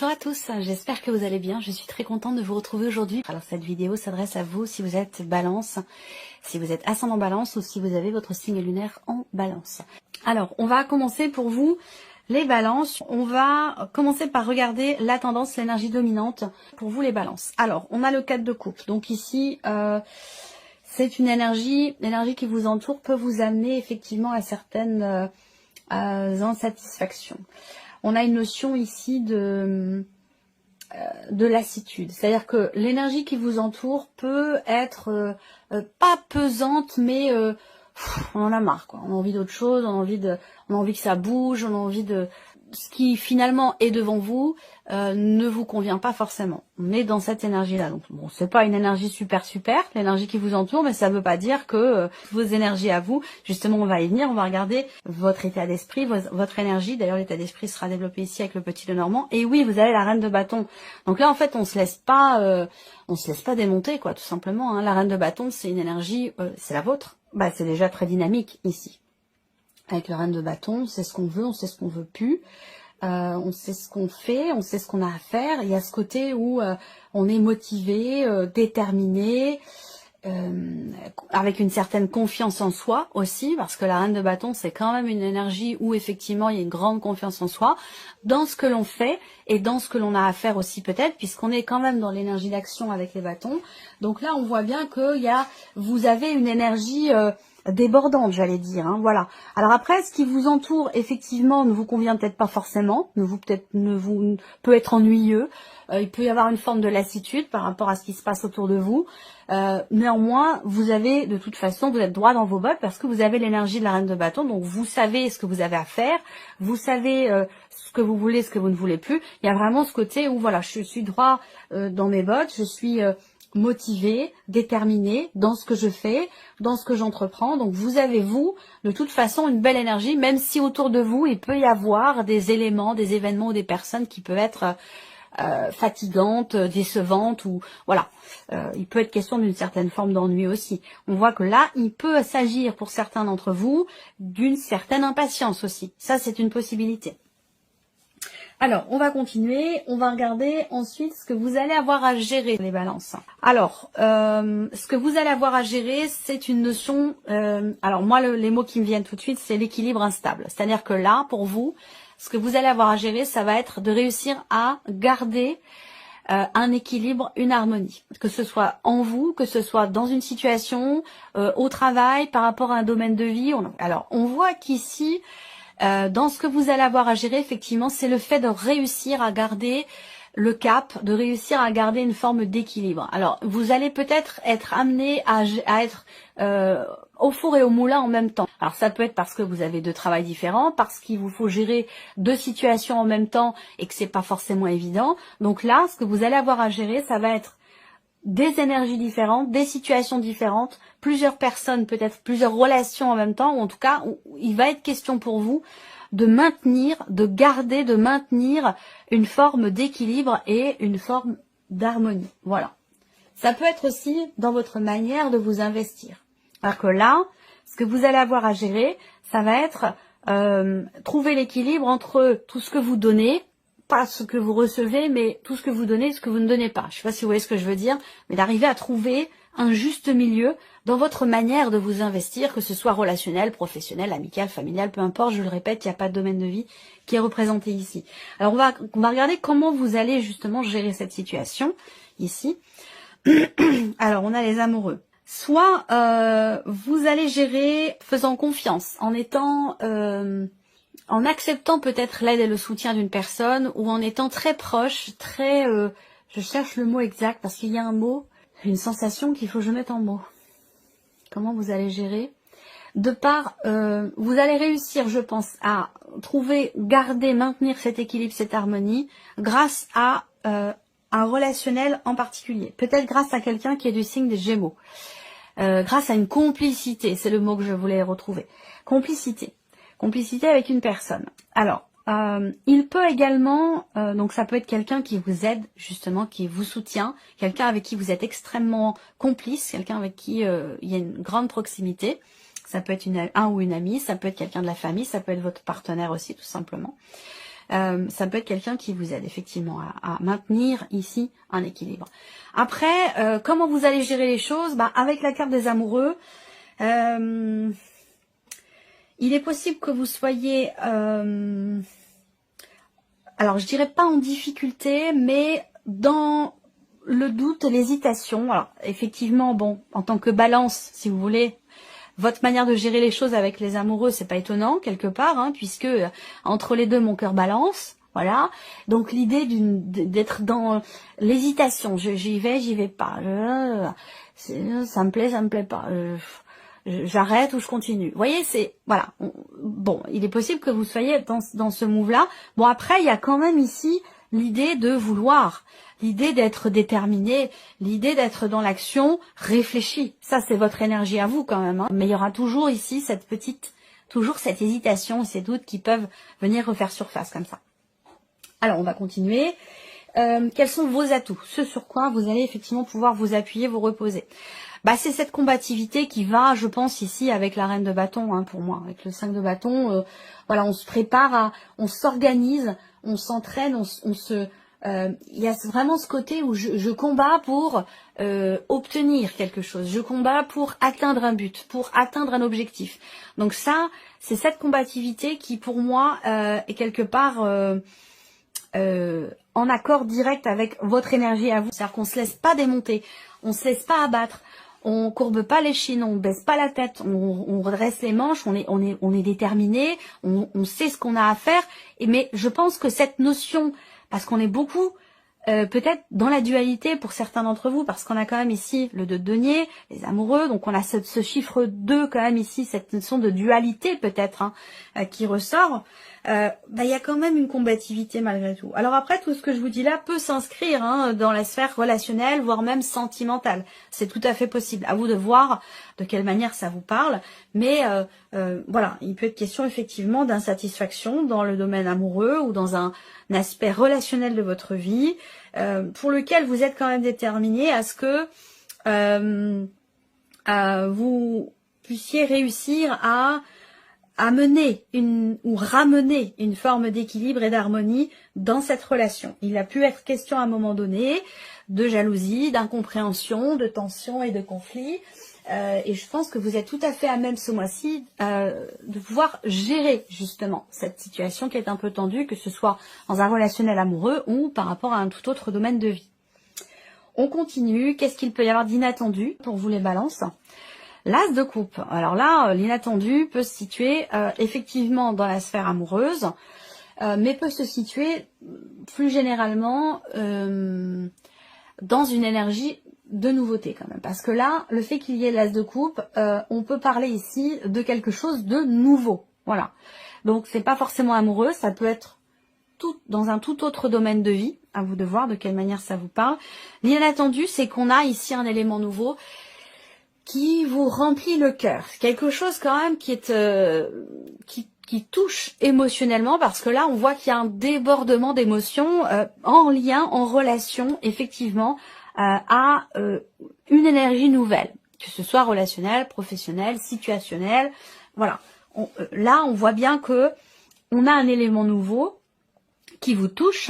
Bonjour à tous, j'espère que vous allez bien. Je suis très contente de vous retrouver aujourd'hui. Alors cette vidéo s'adresse à vous si vous êtes balance, si vous êtes ascendant balance ou si vous avez votre signe lunaire en balance. Alors on va commencer pour vous les balances. On va commencer par regarder la tendance, l'énergie dominante pour vous les balances. Alors on a le 4 de coupe. Donc ici c'est une énergie, l'énergie qui vous entoure peut vous amener effectivement à certaines insatisfactions. On a une notion ici de lassitude. C'est-à-dire que l'énergie qui vous entoure peut être pas pesante, mais on en a marre, quoi. On a envie d'autre chose, on a envie que ça bouge, on a envie de... Ce qui finalement est devant vous ne vous convient pas forcément. On est dans cette énergie-là. Donc bon, c'est pas une énergie super, l'énergie qui vous entoure, mais ça veut pas dire que vos énergies à vous, justement on va y venir, on va regarder votre état d'esprit, votre énergie. D'ailleurs l'état d'esprit sera développé ici avec le petit Lenormand. Et oui, vous avez la reine de bâton. Donc là en fait on se laisse pas démonter, quoi, tout simplement. Hein. La reine de bâton c'est une énergie, c'est la vôtre. Bah c'est déjà très dynamique ici. Avec la reine de bâton, on sait ce qu'on veut, on sait ce qu'on veut plus, on sait ce qu'on fait, on sait ce qu'on a à faire. Il y a ce côté où on est motivé, déterminé, avec une certaine confiance en soi aussi, parce que la reine de bâton, c'est quand même une énergie où effectivement il y a une grande confiance en soi, dans ce que l'on fait et dans ce que l'on a à faire aussi peut-être, puisqu'on est quand même dans l'énergie d'action avec les bâtons. Donc là, on voit bien que vous avez une énergie... débordante, j'allais dire, hein, voilà. Alors après, ce qui vous entoure, effectivement, ne vous convient peut-être pas forcément, peut être ennuyeux, il peut y avoir une forme de lassitude par rapport à ce qui se passe autour de vous. Néanmoins, vous avez, de toute façon, vous êtes droit dans vos bottes parce que vous avez l'énergie de la reine de bâton, donc vous savez ce que vous avez à faire, vous savez ce que vous voulez, ce que vous ne voulez plus. Il y a vraiment ce côté où, voilà, je suis droit dans mes bottes, je suis... motivé, déterminé dans ce que je fais, dans ce que j'entreprends. Donc vous avez, vous, de toute façon, une belle énergie, même si autour de vous, il peut y avoir des éléments, des événements ou des personnes qui peuvent être fatigantes, décevantes, ou voilà. Il peut être question d'une certaine forme d'ennui aussi. On voit que là, il peut s'agir pour certains d'entre vous d'une certaine impatience aussi. Ça, c'est une possibilité. Alors, on va continuer, on va regarder ensuite ce que vous allez avoir à gérer, les balances. Alors, ce que vous allez avoir à gérer, c'est une notion... alors moi, les mots qui me viennent tout de suite, c'est l'équilibre instable. C'est-à-dire que là, pour vous, ce que vous allez avoir à gérer, ça va être de réussir à garder un équilibre, une harmonie. Que ce soit en vous, que ce soit dans une situation, au travail, par rapport à un domaine de vie. Alors, on voit qu'ici... dans ce que vous allez avoir à gérer, effectivement, c'est le fait de réussir à garder le cap, de réussir à garder une forme d'équilibre. Alors, vous allez peut-être être amené à être au four et au moulin en même temps. Alors, ça peut être parce que vous avez deux travails différents, parce qu'il vous faut gérer deux situations en même temps et que c'est pas forcément évident. Donc là, ce que vous allez avoir à gérer, ça va être des énergies différentes, des situations différentes, plusieurs personnes, peut-être plusieurs relations en même temps, ou en tout cas, il va être question pour vous de maintenir, de garder, de maintenir une forme d'équilibre et une forme d'harmonie. Voilà. Ça peut être aussi dans votre manière de vous investir. Alors que là, ce que vous allez avoir à gérer, ça va être trouver l'équilibre entre tout ce que vous donnez, pas ce que vous recevez, mais tout ce que vous donnez et ce que vous ne donnez pas. Je ne sais pas si vous voyez ce que je veux dire, mais d'arriver à trouver un juste milieu dans votre manière de vous investir, que ce soit relationnel, professionnel, amical, familial, peu importe, je le répète, il n'y a pas de domaine de vie qui est représenté ici. Alors on va regarder comment vous allez justement gérer cette situation ici. Alors on a les amoureux. Soit vous allez gérer faisant confiance, en étant... en acceptant peut-être l'aide et le soutien d'une personne ou en étant très proche, très... je cherche le mot exact parce qu'il y a un mot, une sensation qu'il faut que je mette en mots. Comment vous allez gérer? De part, vous allez réussir, je pense, à trouver, garder, maintenir cet équilibre, cette harmonie grâce à un relationnel en particulier. Peut-être grâce à quelqu'un qui est du signe des Gémeaux. Grâce à une complicité, c'est le mot que je voulais retrouver. Complicité. Complicité avec une personne. Alors, il peut également, donc ça peut être quelqu'un qui vous aide, justement, qui vous soutient, quelqu'un avec qui vous êtes extrêmement complice, quelqu'un avec qui il y a une grande proximité. Ça peut être un ou une amie, ça peut être quelqu'un de la famille, ça peut être votre partenaire aussi, tout simplement. Ça peut être quelqu'un qui vous aide effectivement à maintenir ici un équilibre. Après, comment vous allez gérer les choses? Avec la carte des amoureux, il est possible que vous soyez, alors je dirais pas en difficulté, mais dans le doute, l'hésitation. Alors effectivement, bon, en tant que balance, si vous voulez, votre manière de gérer les choses avec les amoureux, c'est pas étonnant quelque part, hein, puisque entre les deux, mon cœur balance. Voilà. Donc l'idée d'être dans l'hésitation, j'y vais pas. Ça me plaît pas. J'arrête ou je continue. Vous voyez, c'est voilà. Bon, il est possible que vous soyez dans ce move-là. Bon, après, il y a quand même ici l'idée de vouloir, l'idée d'être déterminé, l'idée d'être dans l'action réfléchie. Ça, c'est votre énergie à vous quand même. Hein. Mais il y aura toujours ici toujours cette hésitation, ces doutes qui peuvent venir refaire surface comme ça. Alors, on va continuer. Quels sont vos atouts? Ce sur quoi vous allez effectivement pouvoir vous appuyer, vous reposer. C'est cette combativité qui va, je pense, ici avec la reine de bâton, hein, pour moi, avec le 5 de bâton. Voilà, on se prépare, on s'organise, on s'entraîne, il y a vraiment ce côté où je combats pour obtenir quelque chose. Je combats pour atteindre un but, pour atteindre un objectif. Donc ça, c'est cette combativité qui, pour moi, est quelque part en accord direct avec votre énergie à vous. C'est-à-dire qu'on se laisse pas démonter, on se laisse pas abattre. On courbe pas les chines, on baisse pas la tête, on redresse les manches, on est déterminé, on sait ce qu'on a à faire. Mais je pense que cette notion, parce qu'on est beaucoup peut-être dans la dualité pour certains d'entre vous, parce qu'on a quand même ici le 2 de denier, les amoureux, donc on a ce chiffre 2 quand même ici, cette notion de dualité peut-être hein, qui ressort. Il y a quand même une combativité malgré tout. Alors après, tout ce que je vous dis là peut s'inscrire hein, dans la sphère relationnelle, voire même sentimentale. C'est tout à fait possible. À vous de voir de quelle manière ça vous parle. Mais voilà, il peut être question effectivement d'insatisfaction dans le domaine amoureux ou dans un aspect relationnel de votre vie, pour lequel vous êtes quand même déterminé à ce que vous puissiez réussir à mener ou ramener une forme d'équilibre et d'harmonie dans cette relation. Il a pu être question à un moment donné de jalousie, d'incompréhension, de tension et de conflit. Et je pense que vous êtes tout à fait à même ce mois-ci de pouvoir gérer justement cette situation qui est un peu tendue, que ce soit dans un relationnel amoureux ou par rapport à un tout autre domaine de vie. On continue. Qu'est-ce qu'il peut y avoir d'inattendu pour vous les balances ? L'as de coupe. Alors là, l'inattendu peut se situer effectivement dans la sphère amoureuse, mais peut se situer plus généralement dans une énergie de nouveauté quand même. Parce que là, le fait qu'il y ait l'as de coupe, on peut parler ici de quelque chose de nouveau. Voilà. Donc c'est pas forcément amoureux, ça peut être dans un tout autre domaine de vie. À vous de voir de quelle manière ça vous parle. L'inattendu, c'est qu'on a ici un élément nouveau qui vous remplit le cœur. C'est quelque chose quand même qui est qui touche émotionnellement, parce que là on voit qu'il y a un débordement d'émotions en lien, en relation effectivement à une énergie nouvelle, que ce soit relationnelle, professionnelle, situationnelle. Voilà. Là on voit bien que on a un élément nouveau qui vous touche,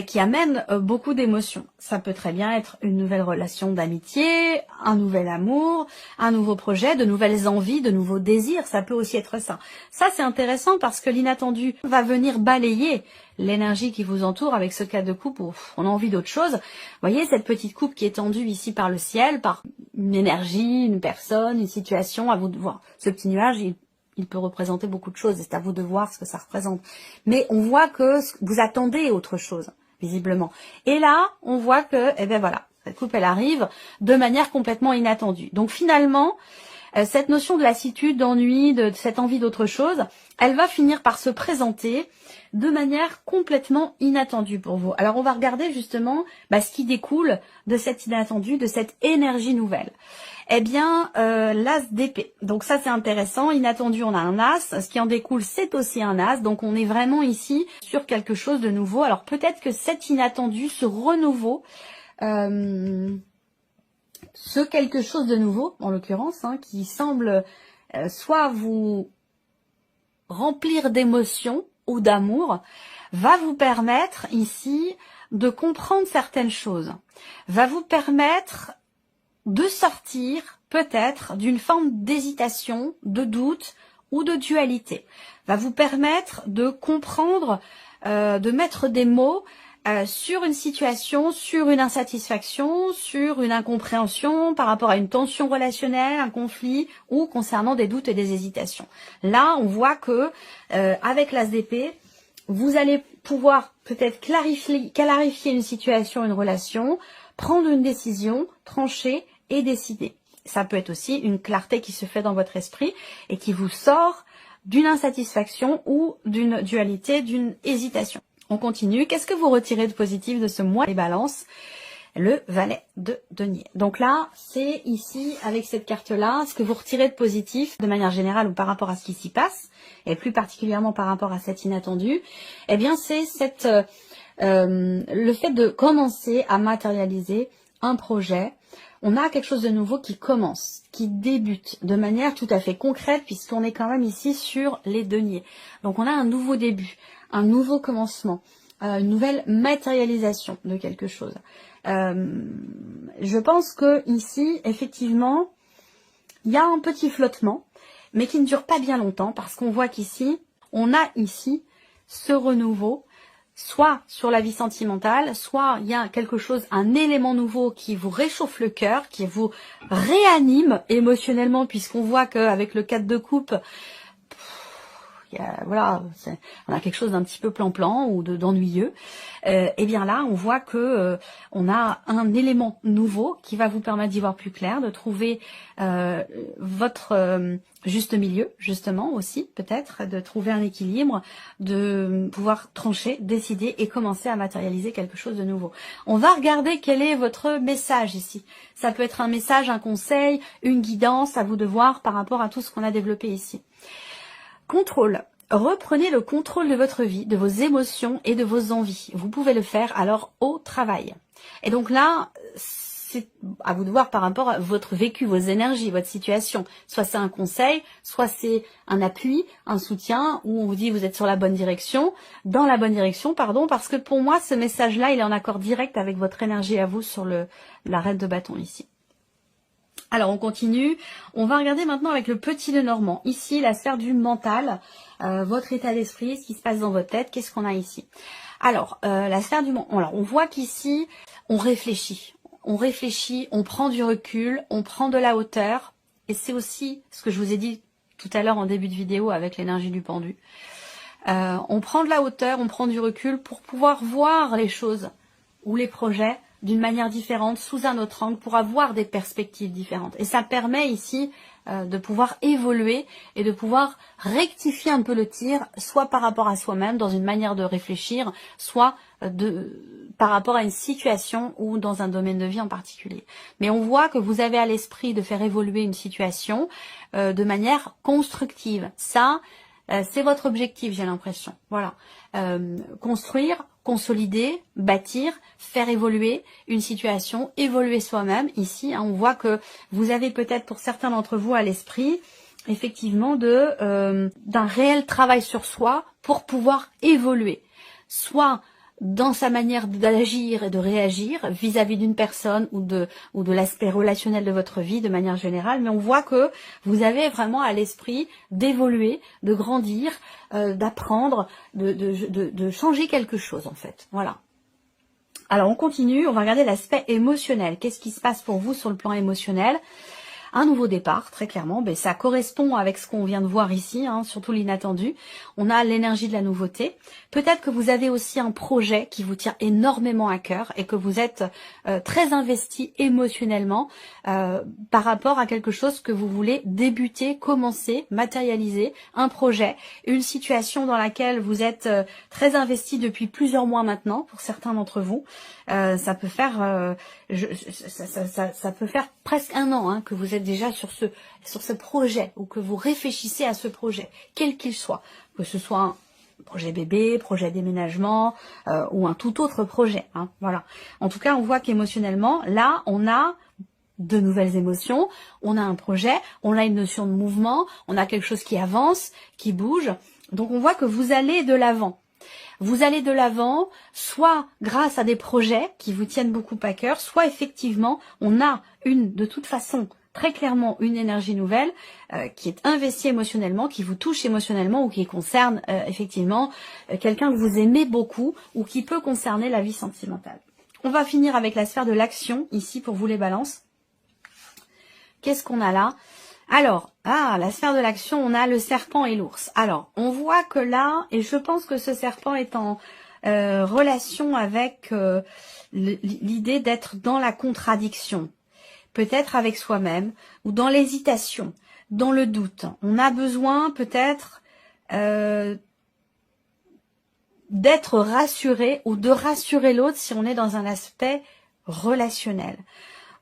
qui amène beaucoup d'émotions. Ça peut très bien être une nouvelle relation d'amitié, un nouvel amour, un nouveau projet, de nouvelles envies, de nouveaux désirs. Ça peut aussi être ça. Ça, c'est intéressant parce que l'inattendu va venir balayer l'énergie qui vous entoure avec ce cas de coupe où on a envie d'autre chose. Vous voyez cette petite coupe qui est tendue ici par le ciel, par une énergie, une personne, une situation. À vous de voir. Ce petit nuage, il peut représenter beaucoup de choses, c'est à vous de voir ce que ça représente. Mais on voit que vous attendez autre chose, visiblement. Et là, on voit que, eh bien voilà, cette coupe, elle arrive de manière complètement inattendue. Donc finalement, cette notion de lassitude, d'ennui, de cette envie d'autre chose, elle va finir par se présenter de manière complètement inattendue pour vous. Alors on va regarder justement ce qui découle de cet inattendu, de cette énergie nouvelle. Eh bien, l'as d'épée. Donc ça c'est intéressant, inattendu on a un as, ce qui en découle c'est aussi un as, donc on est vraiment ici sur quelque chose de nouveau. Alors peut-être que cet inattendu, ce renouveau, ce quelque chose de nouveau en l'occurrence, qui semble soit vous remplir d'émotions ou d'amour, va vous permettre ici de comprendre certaines choses, va vous permettre de sortir peut-être d'une forme d'hésitation, de doute ou de dualité, va vous permettre de comprendre, de mettre des mots sur une situation, sur une insatisfaction, sur une incompréhension par rapport à une tension relationnelle, un conflit ou concernant des doutes et des hésitations. Là, on voit que avec l'As d'épée, vous allez pouvoir peut-être clarifier une situation, une relation, prendre une décision, trancher et décider. Ça peut être aussi une clarté qui se fait dans votre esprit et qui vous sort d'une insatisfaction ou d'une dualité, d'une hésitation. On continue. Qu'est-ce que vous retirez de positif de ce mois des balances? Le valet de denier. Donc là, c'est ici, avec cette carte-là, ce que vous retirez de positif, de manière générale ou par rapport à ce qui s'y passe, et plus particulièrement par rapport à cet inattendu, eh bien c'est le fait de commencer à matérialiser un projet. On a quelque chose de nouveau qui commence, qui débute de manière tout à fait concrète, puisqu'on est quand même ici sur les deniers. Donc on a un nouveau début, un nouveau commencement, une nouvelle matérialisation de quelque chose. Je pense que ici, effectivement, il y a un petit flottement, mais qui ne dure pas bien longtemps, parce qu'on voit qu'ici, on a ici ce renouveau, soit sur la vie sentimentale, soit il y a quelque chose, un élément nouveau qui vous réchauffe le cœur, qui vous réanime émotionnellement, puisqu'on voit qu'avec le 4 de coupe, voilà, on a quelque chose d'un petit peu plan-plan ou d'ennuyeux. Et bien là, on voit que on a un élément nouveau qui va vous permettre d'y voir plus clair, de trouver votre juste milieu, justement aussi, peut-être, de trouver un équilibre, de pouvoir trancher, décider et commencer à matérialiser quelque chose de nouveau. On va regarder quel est votre message ici. Ça peut être un message, un conseil, une guidance, à vous de voir par rapport à tout ce qu'on a développé ici. Contrôle. Reprenez le contrôle de votre vie, de vos émotions et de vos envies. Vous pouvez le faire alors au travail. Et donc là, c'est à vous de voir par rapport à votre vécu, vos énergies, votre situation. Soit c'est un conseil, soit c'est un appui, un soutien, où on vous dit vous êtes sur la bonne direction, dans la bonne direction, pardon, parce que pour moi, ce message-là, il est en accord direct avec votre énergie à vous sur la reine de bâton ici. Alors on continue, on va regarder maintenant avec le petit Lenormand. Ici, la sphère du mental, votre état d'esprit, ce qui se passe dans votre tête, qu'est-ce qu'on a ici? Alors, la sphère du mental, alors on voit qu'ici, on réfléchit, on prend du recul, on prend de la hauteur, et c'est aussi ce que je vous ai dit tout à l'heure en début de vidéo avec l'énergie du pendu. On prend de la hauteur, on prend du recul pour pouvoir voir les choses ou les projets d'une manière différente, sous un autre angle, pour avoir des perspectives différentes. Et ça permet ici de pouvoir évoluer et de pouvoir rectifier un peu le tir, soit par rapport à soi-même, dans une manière de réfléchir, soit par rapport à une situation ou dans un domaine de vie en particulier. Mais on voit que vous avez à l'esprit de faire évoluer une situation de manière constructive. Ça, c'est votre objectif, j'ai l'impression. Voilà. Construire, consolider, bâtir, faire évoluer une situation, évoluer soi-même. Ici, hein, on voit que vous avez peut-être pour certains d'entre vous à l'esprit, effectivement, d'un réel travail sur soi pour pouvoir évoluer. Soit dans sa manière d'agir et de réagir vis-à-vis d'une personne ou de l'aspect relationnel de votre vie de manière générale, mais on voit que vous avez vraiment à l'esprit d'évoluer, de grandir, d'apprendre, de changer quelque chose en fait. Voilà. Alors on continue, on va regarder l'aspect émotionnel. Qu'est-ce qui se passe pour vous sur le plan émotionnel ? Un nouveau départ, très clairement, ben, ça correspond avec ce qu'on vient de voir ici, hein, surtout l'inattendu. On a l'énergie de la nouveauté. Peut-être que vous avez aussi un projet qui vous tient énormément à cœur et que vous êtes très investi émotionnellement par rapport à quelque chose que vous voulez débuter, commencer, matérialiser, un projet, une situation dans laquelle vous êtes très investi depuis plusieurs mois maintenant, pour certains d'entre vous. Ça peut faire ça peut faire presque un an hein, que vous êtes déjà sur ce projet ou que vous réfléchissez à ce projet, quel qu'il soit, que ce soit un projet bébé, projet déménagement ou un tout autre projet. Hein, voilà. En tout cas, on voit qu'émotionnellement, là, on a de nouvelles émotions, on a un projet, on a une notion de mouvement, on a quelque chose qui avance, qui bouge. Donc on voit que vous allez de l'avant. Vous allez de l'avant, soit grâce à des projets qui vous tiennent beaucoup à cœur, soit effectivement, on a de toute façon, très clairement, une énergie nouvelle qui est investie émotionnellement, qui vous touche émotionnellement ou qui concerne effectivement quelqu'un que vous aimez beaucoup ou qui peut concerner la vie sentimentale. On va finir avec la sphère de l'action, ici, pour vous les balances. Qu'est-ce qu'on a là? Alors, la sphère de l'action, on a le serpent et l'ours. Alors, on voit que là, et je pense que ce serpent est en relation avec l'idée d'être dans la contradiction, peut-être avec soi-même, ou dans l'hésitation, dans le doute. On a besoin peut-être d'être rassuré ou de rassurer l'autre si on est dans un aspect relationnel.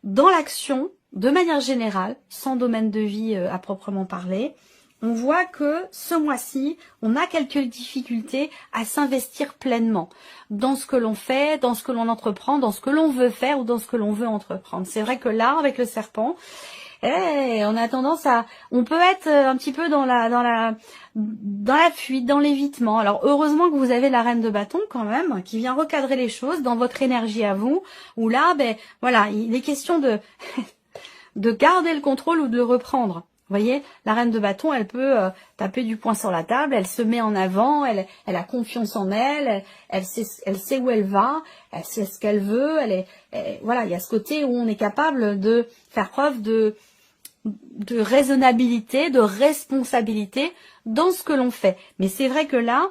Dans l'action, de manière générale, sans domaine de vie à proprement parler, on voit que ce mois-ci, on a quelques difficultés à s'investir pleinement dans ce que l'on fait, dans ce que l'on entreprend, dans ce que l'on veut faire ou dans ce que l'on veut entreprendre. C'est vrai que là, avec le serpent, on a tendance on peut être un petit peu dans la fuite, dans l'évitement. Alors heureusement que vous avez la reine de bâton quand même, qui vient recadrer les choses dans votre énergie à vous, où là, voilà, il est question de de garder le contrôle ou de le reprendre. Vous voyez, la reine de bâton, elle peut taper du poing sur la table, elle se met en avant, elle a confiance en elle sait où elle va, elle sait ce qu'elle veut, voilà, il y a ce côté où on est capable de faire preuve de raisonnabilité, de responsabilité dans ce que l'on fait. Mais c'est vrai que là,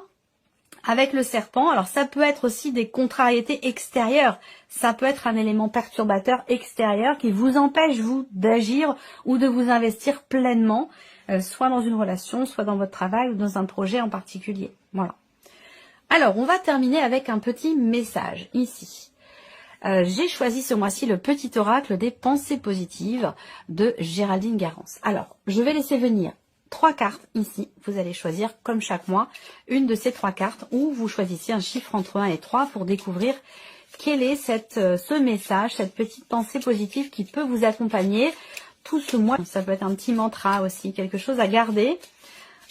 avec le serpent, alors ça peut être aussi des contrariétés extérieures, ça peut être un élément perturbateur extérieur qui vous empêche, vous, d'agir ou de vous investir pleinement, soit dans une relation, soit dans votre travail ou dans un projet en particulier. Voilà. Alors, on va terminer avec un petit message, ici. J'ai choisi ce mois-ci le petit oracle des pensées positives de Géraldine Garance. Alors, je vais laisser venir 3 cartes ici. Vous allez choisir, comme chaque mois, une de ces 3 cartes ou vous choisissez un chiffre entre 1 et 3 pour découvrir quel est ce message, cette petite pensée positive qui peut vous accompagner tout ce mois. Ça peut être un petit mantra aussi, quelque chose à garder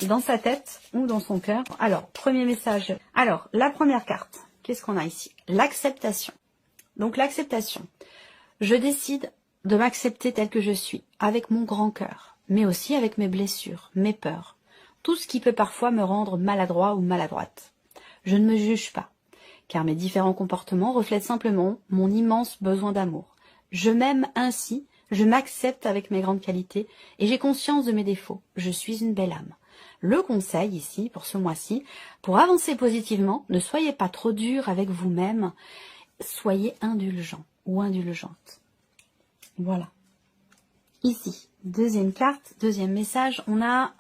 dans sa tête ou dans son cœur. Alors, premier message. Alors, la première carte, qu'est-ce qu'on a ici? L'acceptation. Donc, l'acceptation. Je décide de m'accepter tel que je suis, avec mon grand cœur, mais aussi avec mes blessures, mes peurs, tout ce qui peut parfois me rendre maladroit ou maladroite. Je ne me juge pas, car mes différents comportements reflètent simplement mon immense besoin d'amour. Je m'aime ainsi, je m'accepte avec mes grandes qualités, et j'ai conscience de mes défauts. Je suis une belle âme. Le conseil ici, pour ce mois-ci, pour avancer positivement, ne soyez pas trop dur avec vous-même, soyez indulgent ou indulgente. Voilà. Ici, deuxième carte, deuxième message, on a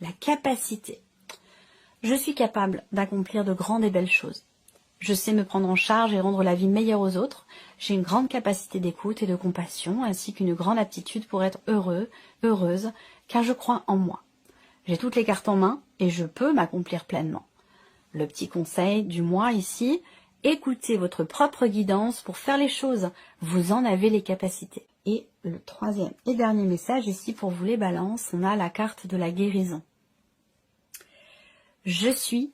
la capacité. Je suis capable d'accomplir de grandes et belles choses. Je sais me prendre en charge et rendre la vie meilleure aux autres. J'ai une grande capacité d'écoute et de compassion, ainsi qu'une grande aptitude pour être heureuse, car je crois en moi. J'ai toutes les cartes en main et je peux m'accomplir pleinement. Le petit conseil du mois ici, écoutez votre propre guidance pour faire les choses. Vous en avez les capacités. Et le troisième et dernier message ici pour vous les balances, on a la carte de la guérison. Je suis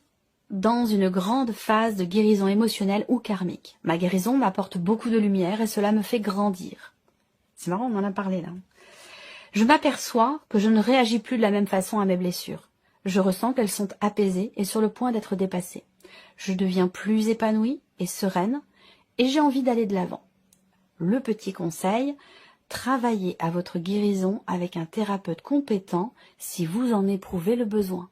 dans une grande phase de guérison émotionnelle ou karmique. Ma guérison m'apporte beaucoup de lumière et cela me fait grandir. C'est marrant, on en a parlé là. Je m'aperçois que je ne réagis plus de la même façon à mes blessures. Je ressens qu'elles sont apaisées et sur le point d'être dépassées. Je deviens plus épanouie et sereine et j'ai envie d'aller de l'avant. Le petit conseil, travaillez à votre guérison avec un thérapeute compétent si vous en éprouvez le besoin.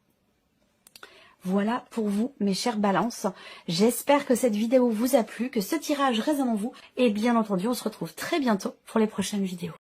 Voilà pour vous, mes chères balances. J'espère que cette vidéo vous a plu, que ce tirage résonne en vous. Et bien entendu, on se retrouve très bientôt pour les prochaines vidéos.